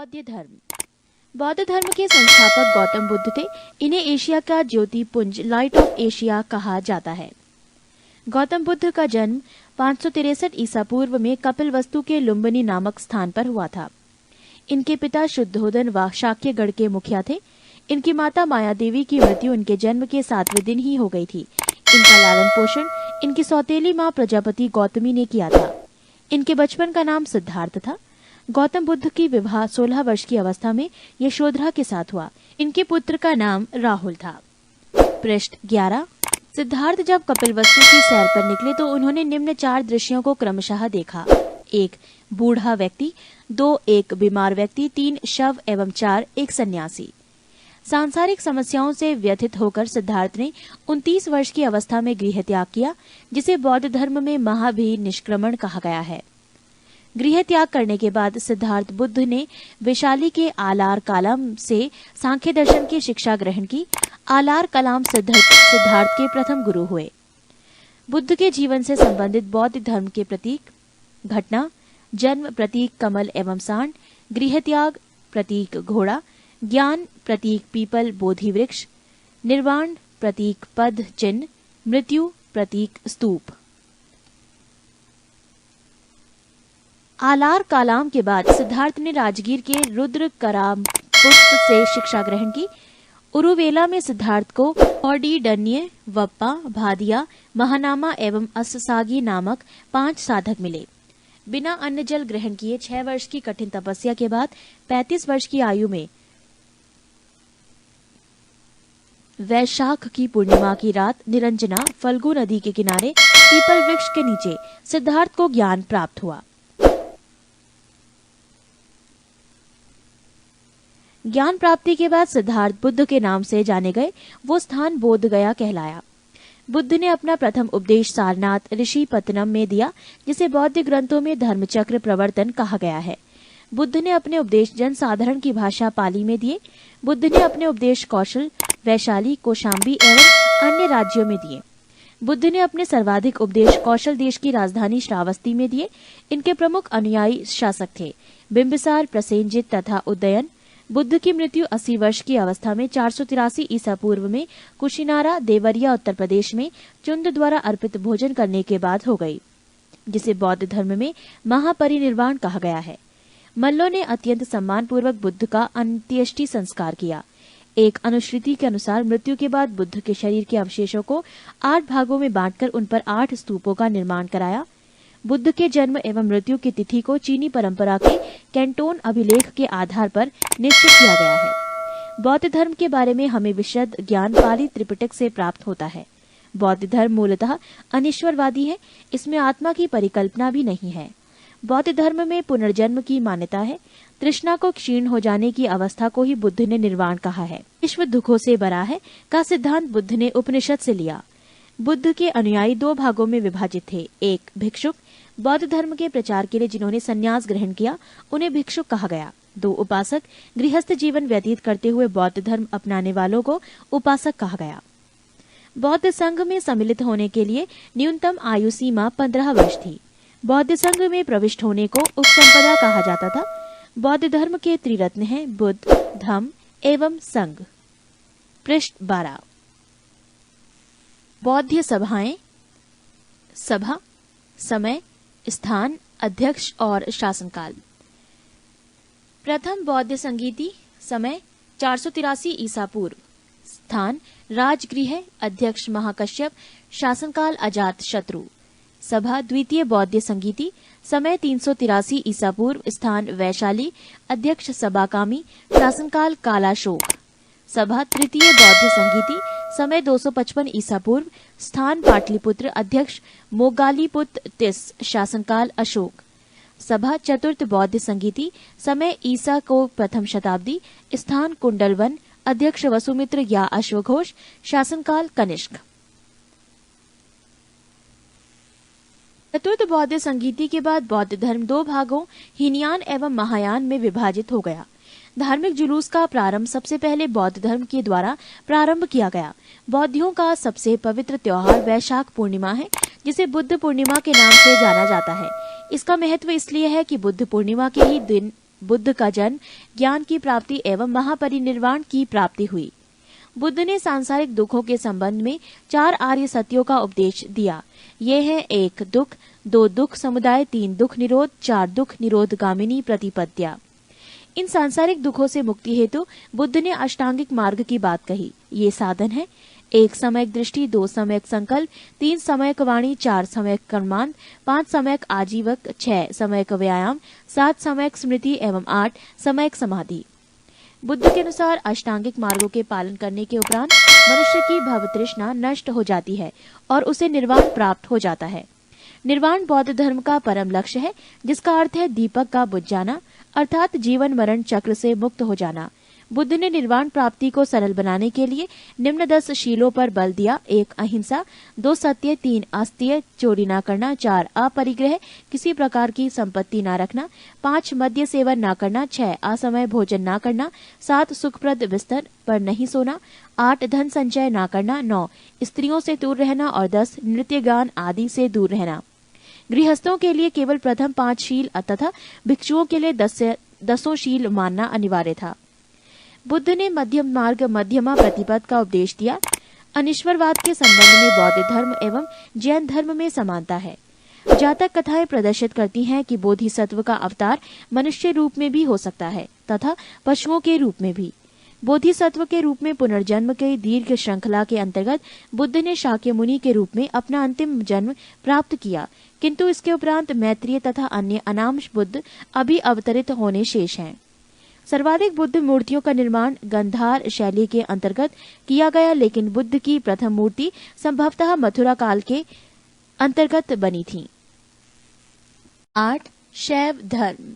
बौद्ध धर्म। बौद्ध धर्म के संस्थापक गौतम बुद्ध थे। इन्हें एशिया का ज्योति पुंज लाइट ऑफ एशिया कहा जाता है। गौतम बुद्ध का जन्म 563 ईसा पूर्व में कपिलवस्तु के लुम्बिनी नामक स्थान पर हुआ था। इनके पिता शुद्धोधन व शाक्यगढ़ के मुखिया थे। इनकी माता माया देवी की मृत्यु इनके जन्म के 7वें दिन ही हो गई थी। इनका लालन पोषण इनकी सौतेली मां प्रजापति गौतमी ने किया था। इनके बचपन का नाम सिद्धार्थ था। गौतम बुद्ध की विवाह 16 वर्ष की अवस्था में यशोधरा के साथ हुआ। इनके पुत्र का नाम राहुल था। पृष्ठ 11। सिद्धार्थ जब कपिलवस्तु की सैर पर निकले तो उन्होंने निम्न 4 दृश्यों को क्रमशः देखा। 1 बूढ़ा व्यक्ति, 2 एक बीमार व्यक्ति, 3 शव एवं 4 एक सन्यासी। सांसारिक समस्याओं से व्यथित होकर सिद्धार्थ ने 29 वर्ष की अवस्था में गृह त्याग किया, जिसे बौद्ध धर्म में महाभिनिष्क्रमण कहा गया है। गृह त्याग करने के बाद सिद्धार्थ बुद्ध ने वैशाली के आलार कालाम से सांख्य दर्शन की शिक्षा ग्रहण की। आलार कलाम सिद्धार्थ के प्रथम गुरु हुए। बुद्ध के जीवन से संबंधित बौद्ध धर्म के प्रतीक: घटना, जन्म प्रतीक कमल एवं सांड, गृह त्याग प्रतीक घोड़ा, ज्ञान प्रतीक पीपल बोधि वृक्ष, निर्वाण प्रतीक पद चिन्ह, मृत्यु प्रतीक स्तूप। आलार कालाम के बाद सिद्धार्थ ने राजगीर के रुद्र करापुस्त से शिक्षा ग्रहण की। उरुवेला में सिद्धार्थ को औडीडन्य, वप्पा, भादिया, महानामा एवं अस्सागी नामक 5 साधक मिले। बिना अन्न जल ग्रहण किए 6 वर्ष की कठिन तपस्या के बाद 35 वर्ष की आयु में वैशाख की पूर्णिमा की रात निरंजना फल्गु नदी के किनारे पीपल वृक्ष के नीचे सिद्धार्थ को ज्ञान प्राप्त हुआ। ज्ञान प्राप्ति के बाद सिद्धार्थ बुद्ध के नाम से जाने गए। वो स्थान बोध गया कहलाया। बुद्ध ने अपना प्रथम उपदेश सारनाथ ऋषि पत्तनम में दिया, जिसे बौद्ध ग्रंथों में धर्मचक्र प्रवर्तन कहा गया है। बुद्ध ने अपने उपदेश जनसाधारण की भाषा पाली में दिए। बुद्ध ने अपने उपदेश कौशल, वैशाली, कौशाम्बी एवं अन्य राज्यों में दिए। बुद्ध ने अपने सर्वाधिक उपदेश कौशल देश की राजधानी श्रावस्ती में दिए। इनके प्रमुख अनुयायी शासक थे बिंबिसार, प्रसेनजित तथा उदयन। बुद्ध की मृत्यु 80 वर्ष की अवस्था में 483 ईसा पूर्व में कुशिनारा, देवरिया, उत्तर प्रदेश में चुंद द्वारा अर्पित भोजन करने के बाद हो गई, जिसे बौद्ध धर्म में महापरिनिर्वाण कहा गया है। मल्लों ने अत्यंत सम्मान पूर्वक बुद्ध का अंत्येष्टि संस्कार किया। एक अनुश्रुति के अनुसार मृत्यु के बाद बुद्ध के शरीर के अवशेषों को 8 भागों में बांटकर उन पर 8 स्तूपों का निर्माण कराया। बुद्ध के जन्म एवं मृत्यु की तिथि को चीनी परंपरा के कैंटोन अभिलेख के आधार पर निश्चित किया गया है। बौद्ध धर्म के बारे में हमें विशद ज्ञान पाली त्रिपिटक से प्राप्त होता है। बौद्ध धर्म मूलतः अनिश्वरवादी है। इसमें आत्मा की परिकल्पना भी नहीं है। बौद्ध धर्म में पुनर्जन्म की मान्यता है। तृष्णा को क्षीण हो जाने की अवस्था को ही बुद्ध ने निर्वाण कहा है। विश्व दुखों से बरा है का सिद्धांत बुद्ध ने उपनिषद से लिया। बुद्ध के अनुयायी 2 भागों में विभाजित थे। एक भिक्षुक, बौद्ध धर्म के प्रचार के लिए जिन्होंने संन्यास ग्रहण किया उन्हें भिक्षुक कहा गया। 2 उपासक, गृहस्थ जीवन व्यतीत करते हुए बौद्ध धर्म अपनाने वालों को उपासक कहा गया। बौद्ध संघ में सम्मिलित होने के लिए न्यूनतम आयु सीमा 15 वर्ष थी। बौद्ध संघ में प्रविष्ट होने को उपसंपदा कहा जाता था। बौद्ध धर्म के त्रिरत्न हैं बुद्ध, धम्म एवं संघ। पृष्ठ 12। बौद्ध सभाएं: सभा, समय, स्थान, अध्यक्ष और शासनकाल। प्रथम बौद्ध संगीति, समय 483 ईसा पूर्व, स्थान राजगृह, अध्यक्ष महाकश्यप, शासनकाल अजात शत्रु। सभा द्वितीय बौद्ध संगीति, समय 383 ईसा पूर्व, स्थान वैशाली, अध्यक्ष सबाकामी, शासनकाल कालाशोक। सभा तृतीय बौद्ध संगीति, समय 255 ईसा पूर्व, स्थान पाटलिपुत्र, अध्यक्ष मोगालीपुत्र तिस, शासनकाल अशोक। सभा चतुर्थ बौद्ध संगीति, समय ईसा को प्रथम शताब्दी, स्थान कुंडलवन, अध्यक्ष वसुमित्र या अश्वघोष, शासनकाल कनिष्क। चतुर्थ बौद्ध संगीति के बाद बौद्ध धर्म 2 भागों हीनयान एवं महायान में विभाजित हो गया। धार्मिक जुलूस का प्रारंभ सबसे पहले बौद्ध धर्म के द्वारा प्रारंभ किया गया। बौद्धियों का सबसे पवित्र त्योहार वैशाख पूर्णिमा है, जिसे बुद्ध पूर्णिमा के नाम से जाना जाता है। इसका महत्व इसलिए है कि बुद्ध पूर्णिमा के ही दिन बुद्ध का जन्म, ज्ञान की प्राप्ति एवं महापरिनिर्वाण की प्राप्ति हुई। बुद्ध ने सांसारिक दुखों के संबंध में 4 आर्य सत्यों का उपदेश दिया। ये हैं 1 दुख, 2 दुख समुदाय, 3 दुख निरोध, 4 दुख निरोध गामिनी प्रतिपद्या। इन सांसारिक दुखों से मुक्ति हेतु बुद्ध ने अष्टांगिक मार्ग की बात कही। ये साधन है 1 समयक दृष्टि, 2 समयक संकल्प, 3 समयक वाणी, 4 समयक कर्मांत, 5 समयक आजीवक, 6 समयक व्यायाम, 7 समयक स्मृति एवं 8 समयक समाधि। बुद्ध के अनुसार अष्टांगिक मार्गों के पालन करने के उपरांत मनुष्य की भव तृष्णा नष्ट हो जाती है और उसे निर्वाण प्राप्त हो जाता है। निर्वाण बौद्ध धर्म का परम लक्ष्य है, जिसका अर्थ है दीपक का बुझ जाना, अर्थात जीवन मरण चक्र से मुक्त हो जाना। बुद्ध ने निर्वाण प्राप्ति को सरल बनाने के लिए निम्न 10 शीलों पर बल दिया। 1 अहिंसा, 2 सत्य, 3 अस्तेय, चोरी न करना, 4 अपरिग्रह, किसी प्रकार की संपत्ति न रखना, 5 मद्य सेवन न करना, 6 असमय भोजन न करना, 7 सुखप्रद बिस्तर पर नहीं सोना, 8 धन संचय न करना, 9 स्त्रियों से दूर रहना और 10 नृत्य गान आदि से दूर रहना। गृहस्थों के लिए केवल प्रथम 5 शील तथा भिक्षुओं के लिए 10 शील मानना अनिवार्य था। बुद्ध ने मध्यम मार्ग मध्यमा प्रतिपद का उपदेश दिया। अनिश्वरवाद के संबंध में बौद्ध धर्म एवं जैन धर्म में समानता है। जातक कथाएं प्रदर्शित करती हैं कि बोधिसत्व का अवतार मनुष्य रूप में भी हो सकता है तथा पशुओं के रूप में भी। बोधिसत्व के रूप में पुनर्जन्म के दीर्घ श्रृंखला के अंतर्गत बुद्ध ने शाक्य मुनि के रूप में अपना अंतिम जन्म प्राप्त किया, किंतु इसके उपरांत मैत्रेय तथा अन्य अनामश बुद्ध अभी अवतरित होने शेष हैं। सर्वाधिक बुद्ध मूर्तियों का निर्माण गंधार शैली के अंतर्गत किया गया, लेकिन बुद्ध की प्रथम मूर्ति संभवतः मथुरा काल के अंतर्गत बनी थी। 8 शैव धर्म।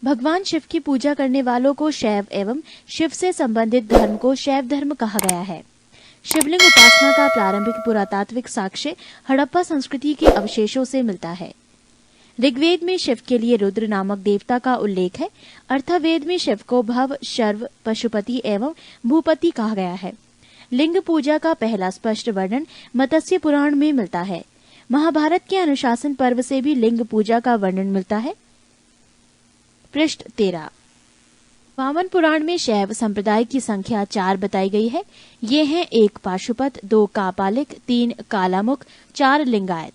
भगवान शिव की पूजा करने वालों को शैव एवं शिव से संबंधित धर्म को शैव धर्म कहा गया है। शिवलिंग उपासना का प्रारंभिक पुरातात्विक साक्ष्य हड़प्पा संस्कृति के अवशेषों से मिलता है। ऋग्वेद में शिव के लिए रुद्र नामक देवता का उल्लेख है। अर्थवेद में शिव को भव, शर्व, पशुपति एवं भूपति कहा गया है। लिंग पूजा का पहला स्पष्ट वर्णन मत्स्य पुराण में मिलता है। महाभारत के अनुशासन पर्व से भी लिंग पूजा का वर्णन मिलता है। पृष्ठ 13। वामन पुराण में शैव संप्रदाय की संख्या 4 बताई गई है। ये हैं 1 पाशुपत, 2 कापालिक, 3 कालामुख, 4 लिंगायत।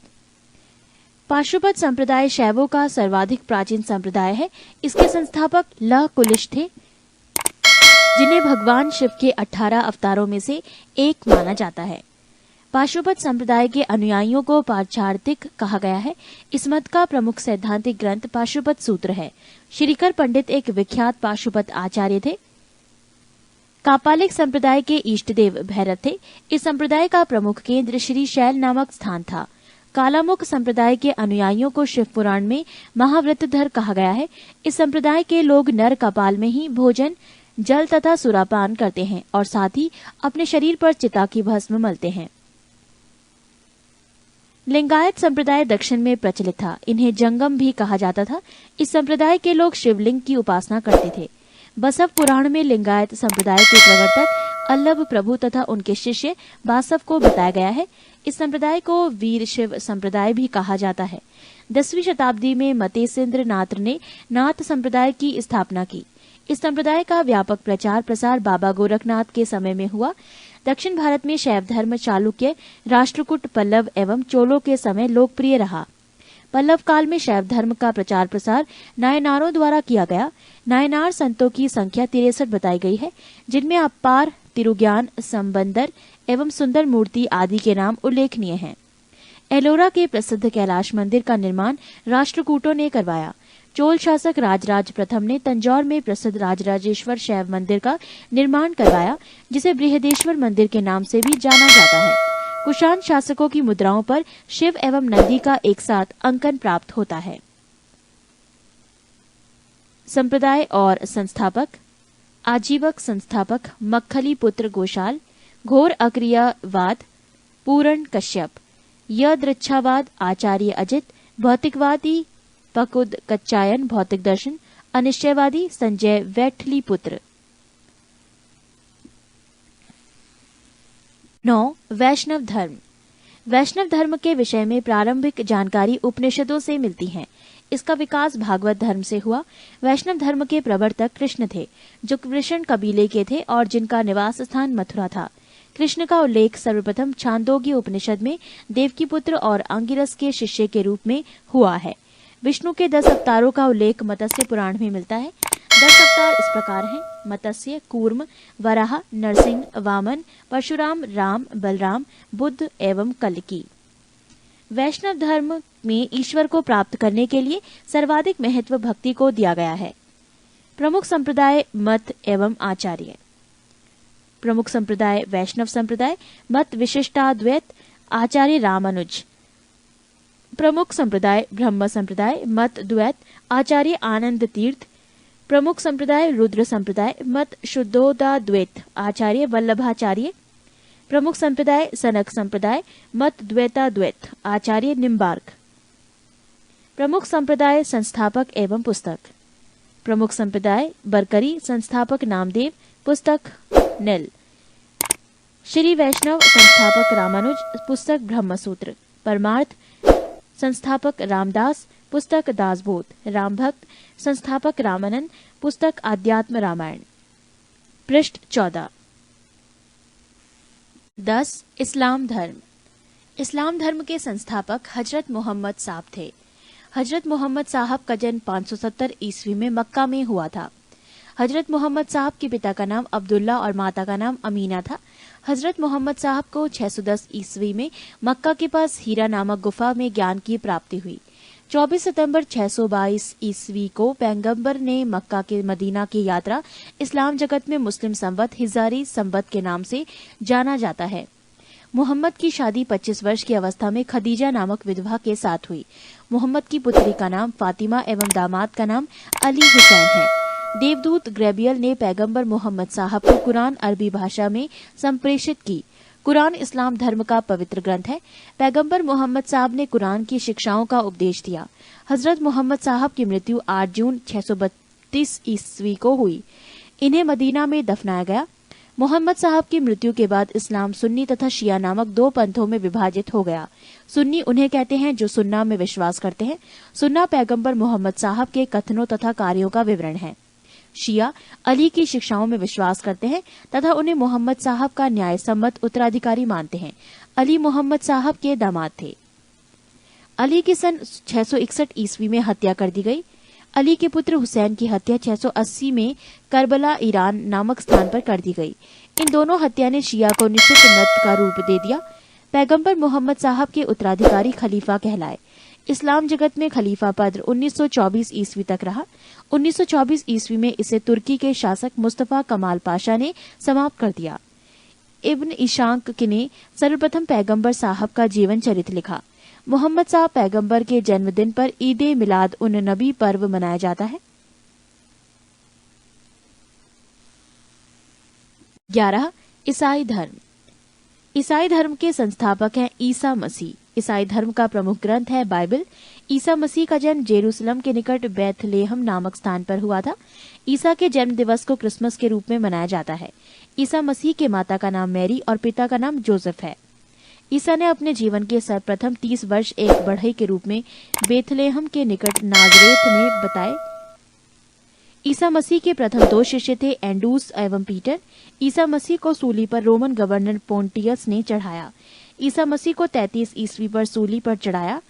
पाशुपत संप्रदाय शैवों का सर्वाधिक प्राचीन संप्रदाय है। इसके संस्थापक लह कुलिश थे, जिन्हें भगवान शिव के 18 अवतारों में से एक माना जाता है। पाशुपत संप्रदाय के अनुयायियों को पाचार्थिक कहा गया है। इस मत का प्रमुख सैद्धांतिक ग्रंथ पाशुपत सूत्र है। श्रीकर पंडित एक विख्यात पाशुपत आचार्य थे। कापालिक संप्रदाय के इष्टदेव भैरव थे। इस संप्रदाय का प्रमुख केंद्र श्री शैल नामक स्थान था। कालामुख संप्रदाय के अनुयायियों को शिव पुराण में महाव्रतधर कहा गया है। इस संप्रदाय के लोग नर कपाल में ही भोजन, जल तथा सुरापान करते हैं और साथ ही अपने शरीर पर चिता की भस्म मलते हैं। लिंगायत संप्रदाय दक्षिण में प्रचलित था। इन्हें जंगम भी कहा जाता था। इस संप्रदाय के लोग शिवलिंग की उपासना करते थे। बसव पुराण में लिंगायत संप्रदाय के प्रवर्तक अल्लभ प्रभु तथा उनके शिष्य बासव को बताया गया है। इस संप्रदाय को वीर शिव संप्रदाय भी कहा जाता है। 10वीं शताब्दी में मतेसिंद्र नाथ ने नाथ संप्रदाय की स्थापना की। इस संप्रदाय का व्यापक प्रचार प्रसार बाबा गोरखनाथ के समय में हुआ। दक्षिण भारत में शैव धर्म चालुक्य, राष्ट्रकूट, पल्लव एवं चोलों के समय लोकप्रिय रहा। पल्लव काल में शैव धर्म का प्रचार प्रसार नायनारों द्वारा किया गया। नायनार संतों की संख्या 63 बताई गई है, जिनमें अपार, तिरुज्ञान, संबंदर एवं सुंदर मूर्ति आदि के नाम उल्लेखनीय हैं। एलोरा के प्रसिद्ध कैलाश मंदिर का निर्माण राष्ट्रकूटों ने करवाया। चोल शासक राजराज प्रथम ने तंजौर में प्रसिद्ध राजराजेश्वर शैव मंदिर का निर्माण करवाया, जिसे बृहदेश्वर मंदिर के नाम से भी जाना जाता है। कुषाण शासकों की मुद्राओं पर शिव एवं नंदी का एक साथ अंकन प्राप्त होता है। संप्रदाय और संस्थापक। आजीवक संस्थापक मक्खली पुत्र गोशाल, घोर अक्रियावाद पूरण कश्यप, यदृच्छावाद आचार्य अजित, भौतिकवादी पकुद कच्चायन भौतिक दर्शन, अनिश्चयवादी संजय वैठली पुत्र। 9 वैष्णव धर्म। वैष्णव धर्म के विषय में प्रारंभिक जानकारी उपनिषदों से मिलती है। इसका विकास भागवत धर्म से हुआ। वैष्णव धर्म के प्रवर्तक कृष्ण थे, जो कृष्ण कबीले के थे और जिनका निवास स्थान मथुरा था। कृष्ण का उल्लेख सर्वप्रथम छांदोग्य उपनिषद में देवकी पुत्र और अंगिरस के शिष्य के रूप में हुआ है। विष्णु के 10 अवतारों का उल्लेख मत्स्य पुराण में मिलता है। 10 अवतार इस प्रकार हैं: मत्स्य, कूर्म, वराह, नरसिंह, वामन, परशुराम, राम, बलराम, बुद्ध एवं कल्की। वैष्णव धर्म में ईश्वर को प्राप्त करने के लिए सर्वाधिक महत्व भक्ति को दिया गया है। प्रमुख संप्रदाय, मत एवं आचार्य। प्रमुख संप्रदाय वैष्णव संप्रदाय, मत विशिष्टाद्वैत, आचार्य रामानुज। प्रमुख संप्रदाय ब्रह्म संप्रदाय, मत द्वैत, आचार्य आनंद तीर्थ। प्रमुख संप्रदाय रुद्र संप्रदाय, मत शुद्धोदाद्वैत, आचार्य वल्लभाचार्य। प्रमुख संप्रदाय सनक संप्रदाय, मत द्वैताद्वैत, आचार्य निम्बार्क। प्रमुख संप्रदाय संस्थापक एवं पुस्तक। प्रमुख संप्रदाय बरकरी, संस्थापक नामदेव, पुस्तक नील। श्री वैष्णव संस्थापक रामानुज, पुस्तक ब्रह्मसूत्र। परमार्थ संस्थापक रामदास, पुस्तक दासबोध। राम भक्त संस्थापक रामानंद, पुस्तक आध्यात्म रामायण। पृष्ठ 14। 10. इस्लाम धर्म। इस्लाम धर्म के संस्थापक हजरत मोहम्मद साहब थे। हजरत मोहम्मद साहब का जन्म 570 ईस्वी में मक्का में हुआ था। हजरत मोहम्मद साहब के पिता का नाम अब्दुल्ला और माता का नाम अमीना था। हजरत मोहम्मद साहब को 610 ईस्वी में मक्का के पास हीरा नामक गुफा में ज्ञान की प्राप्ति हुई। 24 सितंबर 622 ईस्वी को पैगंबर ने मक्का के मदीना की यात्रा इस्लाम जगत में मुस्लिम संवत हिजारी संवत के नाम से जाना जाता है। मोहम्मद की शादी 25 वर्ष की अवस्था में खदीजा नामक विधवा के साथ हुई। मोहम्मद की पुत्री का नाम फातिमा एवं दामाद का नाम अली हुसैन है। देवदूत ग्रेबियल ने पैगंबर मोहम्मद साहब को कुरान अरबी भाषा में संप्रेषित की। कुरान इस्लाम धर्म का पवित्र ग्रंथ है। पैगंबर मोहम्मद साहब ने कुरान की शिक्षाओं का उपदेश दिया। हजरत मोहम्मद साहब की मृत्यु 8 जून 632 ईस्वी को हुई। इन्हें मदीना में दफनाया गया। मोहम्मद साहब की मृत्यु के बाद इस्लाम सुन्नी तथा शिया नामक 2 पंथों में विभाजित हो गया। सुन्नी उन्हें कहते हैं जो सुन्ना में विश्वास करते हैं। सुन्ना पैगंबर मोहम्मद साहब के कथनों तथा कार्यों का विवरण है। शिया अली की शिक्षाओं में विश्वास करते हैं तथा उन्हें मोहम्मद साहब का न्याय सम्मत उत्तराधिकारी मानते हैं। अली मोहम्मद साहब के दामाद थे। अली की सन 661 ईस्वी में हत्या कर दी गई। अली के पुत्र हुसैन की हत्या 680 में करबला ईरान नामक स्थान पर कर दी गई। इन दोनों हत्या ने शिया को निश्चित नत का रूप दे दिया। पैगंबर मोहम्मद साहब के उत्तराधिकारी खलीफा कहलाए। इस्लाम जगत में खलीफा पद 1924 ईस्वी तक रहा। 1924 ईस्वी में इसे तुर्की के शासक मुस्तफा कमाल पाशा ने समाप्त कर दिया। इब्न इशाक ने सर्वप्रथम पैगंबर साहब का जीवन चरित्र लिखा। मोहम्मद साहब पैगंबर के जन्मदिन पर ईद मिलाद उन नबी पर्व मनाया जाता है। 11. ईसाई धर्म। ईसाई धर्म के संस्थापक हैं ईसा मसीह। ईसाई धर्म का प्रमुख ग्रंथ है बाइबल। ईसा मसीह का जन्म जेरूसलम के निकट बैथलेहम नामक स्थान पर हुआ था। ईसा के जन्म दिवस को क्रिसमस के रूप में मनाया जाता है। ईसा मसीह के माता का नाम मैरी और पिता का नाम जोसेफ है। ईसा ने अपने जीवन के सर्वप्रथम 30 वर्ष एक बढ़ई के रूप में बैथलेहम के निकट नाजरेथ में बताए। ईसा मसीह के प्रथम 2 शिष्य थे एंडूस एवं पीटर। ईसा मसीह को सूली पर रोमन गवर्नर पोंटियस ने चढ़ाया। ईसा मसीह को 33 ईस्वी पर सूली पर चढ़ाया।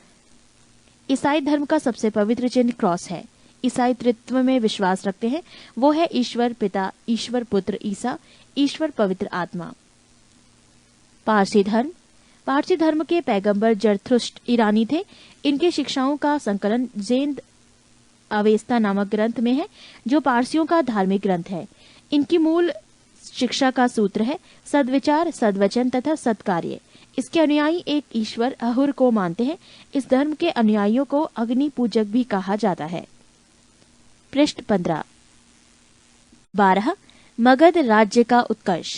ईसाई धर्म का सबसे पवित्र चिन्ह क्रॉस है। ईसाई त्रित्व में विश्वास रखते हैं। वो है ईश्वर पिता, ईश्वर पुत्र ईसा, ईश्वर पवित्र आत्मा। पारसी धर्म। पारसी धर्म के पैगंबर जरथुष्ट्र ईरानी थे। इनके शिक्षाओं का संकलन ज़ेंद अवेस्ता नामक ग्रंथ में है, जो पारसियों का धार्मिक ग्रंथ है। इनकी मूल शिक्षा का सूत्र है सद्विचार, सद्वचन तथा सत्कार्य। इसके अनुयायी एक ईश्वर अहुर को मानते हैं। इस धर्म के अनुयायियों को अग्नि पूजक भी कहा जाता है। पृष्ठ 15। 12. मगध राज्य का उत्कर्ष।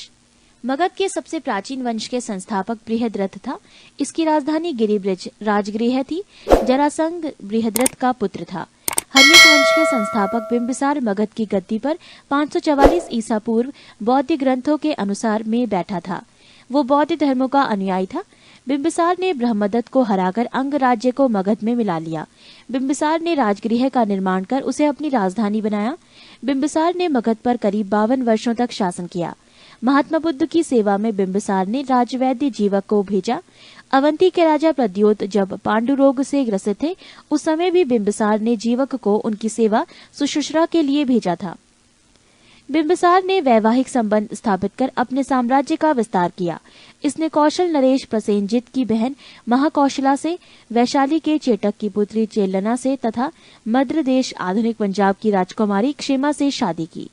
मगध के सबसे प्राचीन वंश के संस्थापक बृहद्रथ था। इसकी राजधानी गिरिब्रज राजगृह थी। जरासंध बृहद्रथ का पुत्र था। हर्यक वंश के संस्थापक बिंबिसार मगध की गद्दी पर 544 ईसा पूर्व बौद्ध ग्रंथों के अनुसार में बैठा था। वो बौद्ध धर्मों का अनुयायी था। बिंबिसार ने ब्रह्मदत्त को हराकर अंग राज्य को मगध में मिला लिया। बिंबिसार ने राजगृह का निर्माण कर उसे अपनी राजधानी बनाया। बिंबिसार ने मगध पर करीब 52 वर्षों तक शासन किया। महात्मा बुद्ध की सेवा में बिंबिसार ने राजवैद्य जीवक को भेजा। अवंती के राजा प्रद्योत जब पांडु रोग से ग्रसित थे, उस समय भी बिंबिसार ने जीवक को उनकी सेवा सुश्रूषा के लिए भेजा था। बिंबिसार ने वैवाहिक संबंध स्थापित कर अपने साम्राज्य का विस्तार किया। इसने कौशल नरेश प्रसेनजित की बहन महाकौशला से, वैशाली के चेटक की पुत्री चेल्लना से तथा मद्र देश आधुनिक पंजाब की राजकुमारी क्षेमा से शादी की।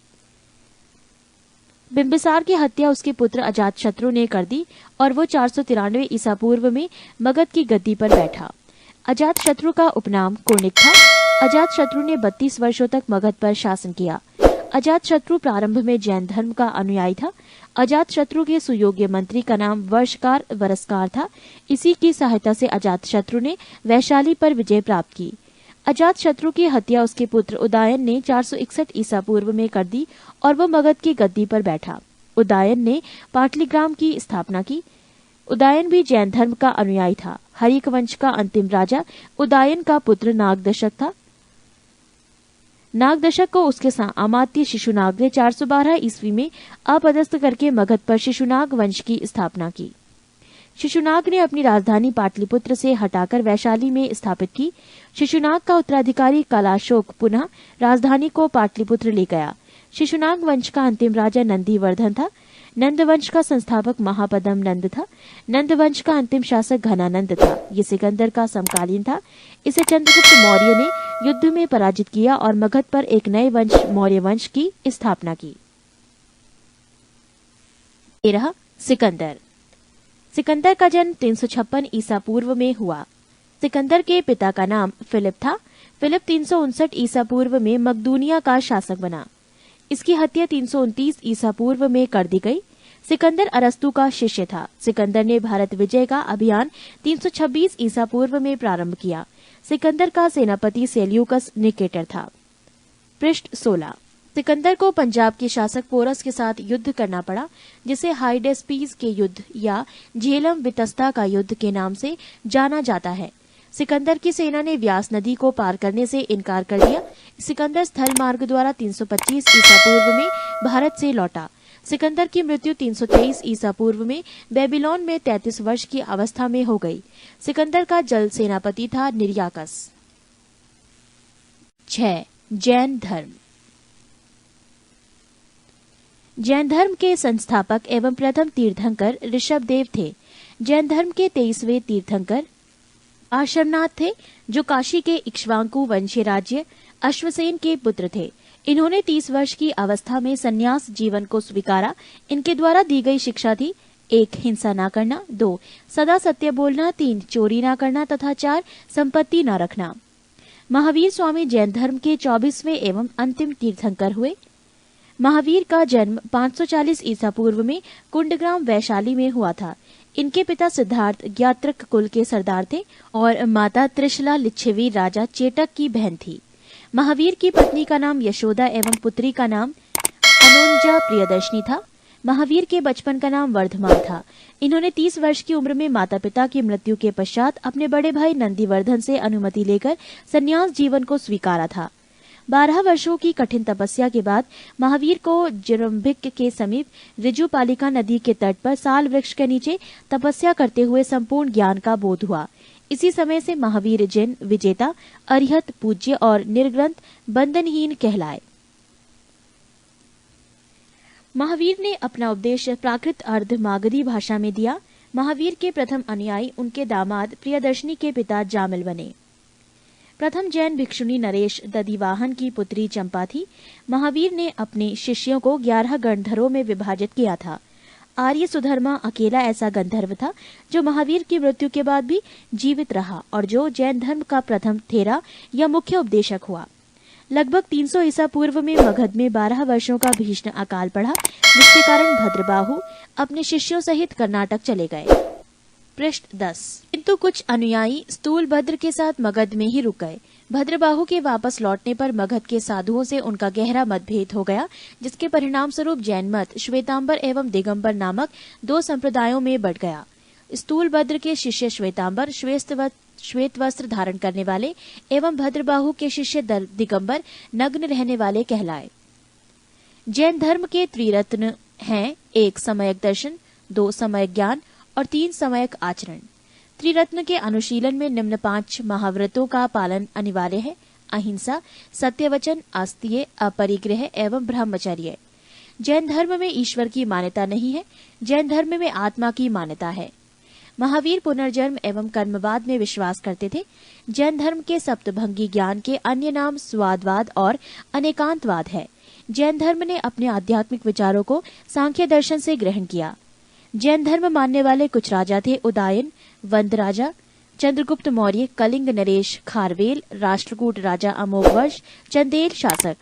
बिंबिसार की हत्या उसके पुत्र अजातशत्रु ने कर दी और वो 493 ईसा पूर्व में मगध की गद्दी पर बैठा। अजातशत्रु का उपनाम कुर्णिक था। अजातशत्रु ने 32 वर्षों तक मगध पर शासन किया। अजातशत्रु प्रारंभ में जैन धर्म का अनुयायी था। अजातशत्रु के सुयोग्य मंत्री का नाम वर्षकार वरस्कार था। इसी की सहायता से अजातशत्रु ने वैशाली पर विजय प्राप्त की। अजातशत्रु की हत्या उसके पुत्र उदयन ने 461 ईसा पूर्व में कर दी और वो मगध की गद्दी पर बैठा। उदयन ने पाटलिग्राम की स्थापना की। उदयन भी जैन धर्म का अनुयायी था। हरिक वंश का अंतिम राजा उदयन का पुत्र नागदशक था। नागदशक को उसके अमात्य शिशुनाग ने 412 ईस्वी में अपदस्थ करके मगध पर शिशुनाग वंश की स्थापना की। शिशुनाग ने अपनी राजधानी पाटलिपुत्र से हटाकर वैशाली में स्थापित की। शिशुनाग का उत्तराधिकारी कलाशोक पुनः राजधानी को पाटलिपुत्र ले गया। शिशुनाग वंश का अंतिम राजा नंदीवर्धन था। नंद वंश का संस्थापक महापदम नंद था। नंद वंश का अंतिम शासक घनानंद था। ये सिकंदर का समकालीन था। इसे चंद्रगुप्त मौर्य ने युद्ध में पराजित किया और मगध पर एक नए वंश मौर्य वंश की स्थापना की। 13 सिकंदर। सिकंदर का जन्म 356 ईसा पूर्व में हुआ। सिकंदर के पिता का नाम फिलिप था। फिलिप 359 ईसा पूर्व में मकदूनिया का शासक बना। इसकी हत्या 329 ईसा पूर्व में कर दी गई। सिकंदर अरस्तु का शिष्य था। सिकंदर ने भारत विजय का अभियान 326 ईसा पूर्व में प्रारंभ किया। सिकंदर का सेनापति सेल्यूकस निकेटर था। पृष्ठ 16। सिकंदर को पंजाब के शासक पोरस के साथ युद्ध करना पड़ा, जिसे हाइडेस्पीस के युद्ध या झेलम वितस्ता का युद्ध के नाम से जाना जाता है। सिकंदर की सेना ने व्यास नदी को पार करने से इनकार कर दिया। सिकंदर स्थल मार्ग द्वारा 325 ईसा पूर्व में भारत से लौटा। सिकंदर की मृत्यु 323 ईसा पूर्व में बेबीलोन में 33 वर्ष की अवस्था में हो गई। सिकंदर का जल सेनापति था निर्याकस। 6 जैन धर्म। जैन धर्म के संस्थापक एवं प्रथम तीर्थंकर ऋषभदेव थे। जैन धर्म के 23वें तीर्थंकर आश्रमनाथ थे, जो काशी के इक्ष्वाकु वंशीय राज्य अश्वसेन के पुत्र थे। इन्होंने 30 वर्ष की अवस्था में संन्यास जीवन को स्वीकारा। इनके द्वारा दी गई शिक्षा थी: 1 हिंसा न करना, 2 सदा सत्य बोलना, 3 चोरी न करना तथा 4 संपत्ति न रखना। महावीर स्वामी जैन धर्म के 24वें एवं अंतिम तीर्थंकर हुए। महावीर का जन्म 540 ईसा पूर्व में कुंडग्राम वैशाली में हुआ था। इनके पिता सिद्धार्थ ज्ञात्रक कुल के सरदार थे और माता त्रिशला लिच्छवी राजा चेटक की बहन थी। महावीर की पत्नी का नाम यशोदा एवं पुत्री का नाम अनोंजा प्रियदर्शनी था। महावीर के बचपन का नाम वर्धमान था। इन्होंने 30 वर्ष की उम्र में माता पिता की मृत्यु के पश्चात अपने बड़े भाई नंदीवर्धन से अनुमति लेकर संन्यास जीवन को स्वीकारा था। 12 वर्षों की कठिन तपस्या के बाद महावीर को जिरम्भिक के समीप ऋजुपालिका नदी के तट पर साल वृक्ष के नीचे तपस्या करते हुए संपूर्ण ज्ञान का बोध हुआ। इसी समय से महावीर जिन विजेता, अरिहत, पूज्य और निर्ग्रंथ बंधनहीन कहलाए। महावीर ने अपना उपदेश प्राकृत अर्ध मागधी भाषा में दिया। महावीर के प्रथम अनुयायी उनके दामाद प्रियदर्शनी के पिता जामिल बने। प्रथम जैन भिक्षुणी नरेश दधिवाहन की पुत्री चंपा थी। महावीर ने अपने शिष्यों को 11 गंधर्वों में विभाजित किया था। आर्य सुधर्मा अकेला ऐसा गंधर्व था जो महावीर की मृत्यु के बाद भी जीवित रहा और जो जैन धर्म का प्रथम थेरा या मुख्य उपदेशक हुआ। लगभग 300 ईसा पूर्व में मगध में 12 वर्षों का भीषण अकाल पड़ा, जिसके कारण भद्रबाहु अपने शिष्यों सहित कर्नाटक चले गए। पृष्ठ 10। किंतु कुछ अनुयायी स्थूलभद्र के साथ मगध में ही रुक गए। भद्रबाहु के वापस लौटने पर मगध के साधुओं से उनका गहरा मतभेद हो गया, जिसके परिणाम स्वरूप जैन मत श्वेतांबर एवं दिगंबर नामक 2 संप्रदायों में बढ़ गया। स्थूलभद्र के शिष्य श्वेतांबर श्वेत वस्त्र धारण करने वाले एवं भद्रबाहु के शिष्य दिगंबर नग्न रहने वाले कहलाए। जैन धर्म के त्रिरत्न हैं 1 सम्यक दर्शन, 2 सम्यक ज्ञान और 3 सम्यक आचरण। त्रिरत्न के अनुशीलन में निम्न 5 महाव्रतों का पालन अनिवार्य है: अहिंसा, सत्यवचन, आस्तीय, अपरिग्रह एवं ब्रह्मचर्य। जैन धर्म में ईश्वर की मान्यता नहीं है, जैन धर्म में आत्मा की मान्यता है। महावीर पुनर्जन्म एवं कर्मवाद में विश्वास करते थे। जैन धर्म के सप्तभंगी ज्ञान के अन्य नाम स्वादवाद और अनेकांतवाद है। जैन धर्म ने अपने आध्यात्मिक विचारों को सांख्य दर्शन से ग्रहण किया। जैन धर्म मानने वाले कुछ राजा थे: उदयन, वंद राजा, चंद्रगुप्त मौर्य, कलिंग नरेश खारवेल, राष्ट्रकूट राजा अमोघवर्ष, चंदेल शासक।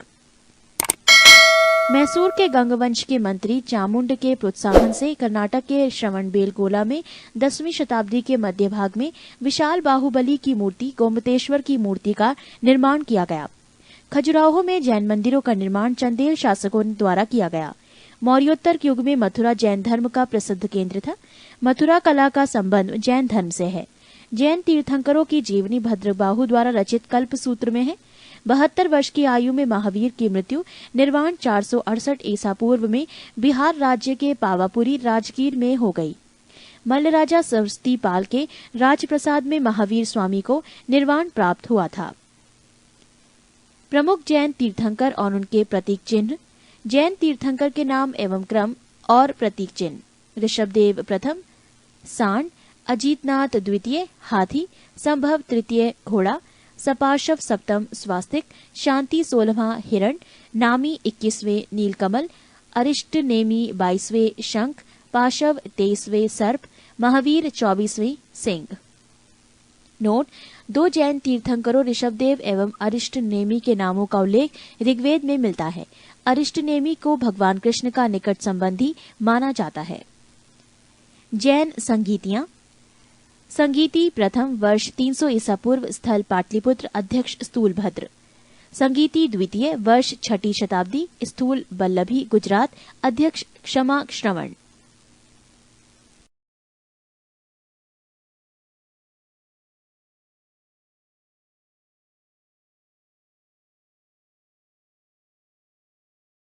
मैसूर के गंगवंश के मंत्री चामुंड के प्रोत्साहन से कर्नाटक के श्रवणबेलगोला में 10वीं शताब्दी के मध्य भाग में विशाल बाहुबली की मूर्ति गोमतेश्वर की मूर्ति का निर्माण किया गया। खजुराहो में जैन मंदिरों का निर्माण चंदेल शासकों द्वारा किया गया। मौर्योत्तर युग में मथुरा जैन धर्म का प्रसिद्ध केंद्र था। मथुरा कला का संबंध जैन धर्म से है। जैन तीर्थंकरों की जीवनी भद्रबाहु द्वारा रचित कल्पसूत्र में है। 72 वर्ष की आयु में महावीर की मृत्यु निर्वाण 468 ईसा पूर्व में बिहार राज्य के पावापुरी राजगीर में हो गई। मल्ल राजा सरस्वती पाल के राजप्रसाद में महावीर स्वामी को निर्वाण प्राप्त हुआ था। प्रमुख जैन तीर्थंकर और उनके प्रतीक चिन्ह। जैन तीर्थंकर के नाम एवं क्रम और प्रतीक चिन्ह: ऋषभदेव प्रथम सांड, अजीतनाथ द्वितीय हाथी, संभव तृतीय घोड़ा, सपार्शव सप्तम स्वास्तिक, शांति 16वां हिरण, नामी 21वें नीलकमल, अरिष्ट नेमी 22वें शंख, पाशव 23वें सर्प, महावीर 24वें सिंह। नोट: 2 जैन तीर्थंकरों ऋषभदेव एवं अरिष्ट नेमी के नामों का उल्लेख ऋग्वेद में मिलता है। अरिष्ट नेमी को भगवान कृष्ण का निकट संबंधी माना जाता है। जैन संगीतियां। संगीति प्रथम वर्ष 300 ईसा पूर्व, स्थल पाटलिपुत्र, अध्यक्ष स्थूलभद्र। संगीति द्वितीय वर्ष 6ठी शताब्दी, स्थूल बल्लभी गुजरात, अध्यक्ष क्षमा श्रवण।